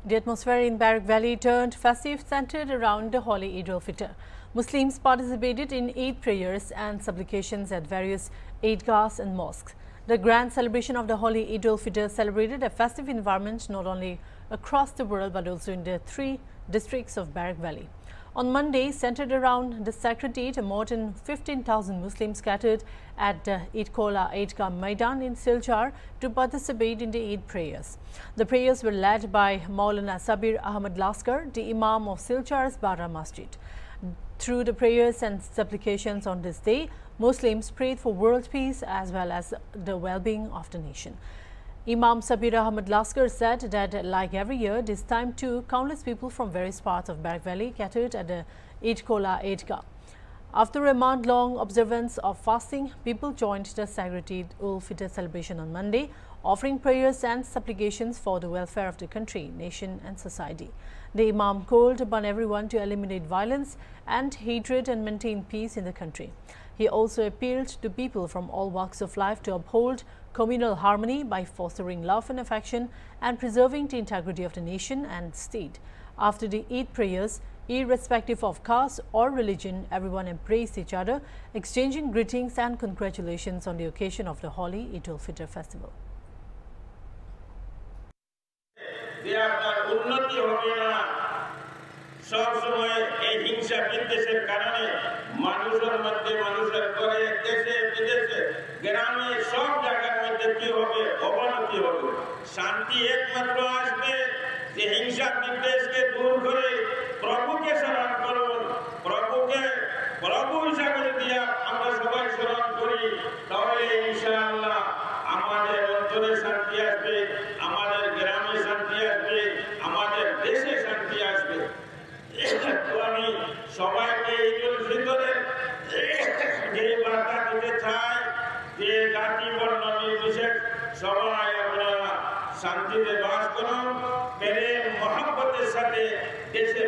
The atmosphere in Barak Valley turned festive, centered around the holy Eid al-Fitr. Muslims participated in Eid prayers and supplications at various Eidgahs and mosques. The grand celebration of the holy Eid al-Fitr celebrated a festive environment not only across the world but also in the three districts of Barak Valley. On Monday, centered around the sacred Eid, more than 15,000 Muslims scattered at the Eid Kola Eidgah Maidan in Silchar to participate in the Eid prayers. The prayers were led by Maulana Sabir Ahmad Laskar, the Imam of Silchar's Bara Masjid. Through the prayers and supplications on this day, Muslims prayed for world peace as well as the well-being of the nation. Imam Sabir Ahmad Laskar said that, like every year, this time too, countless people from various parts of Barak Valley gathered at the Eid Kola Eidgah. After a month-long observance of fasting, people joined the sacred Eid al-Fitr celebration on Monday, offering prayers and supplications for the welfare of the country, nation and society. The Imam called upon everyone to eliminate violence and hatred and maintain peace in the country. He also appealed to people from all walks of life to uphold communal harmony by fostering love and affection and preserving the integrity of the nation and state. After the Eid prayers, irrespective of caste or religion, everyone embraced each other, exchanging greetings and congratulations on the occasion of the holy Eid al-Fitr festival. সব সময় এই হিংসা বিদ্বেষের কারণে মানুষের মধ্যে মানুষের ঘরে দেশে বিদেশে গ্রামে সব জায়গার মধ্যে কি হবে অবনতি হবে শান্তি একমাত্র আসবে যে হিংসা বিদ্বেষকে দূর করে প্রভুকে স্মরণ করুন প্রভুকে প্রভু হিসাবে যদি আমরা সবাই স্মরণ করি তাহলে ইনশাআল্লাহ আমাদের অন্তরে শান্তি আসবে আমাদের গ্রামে শান্তি আসবে আমাদের দেশে শান্তি আসবে তো আমি সবাইকে ঈদ উল ফিতরের যে বার্তা দিতে চাই যে জাতি বর্ণ নির্বিশেষ সবাই আপনারা শান্তিতে বাস করুন প্রেম মহব্বতের সাথে দেশে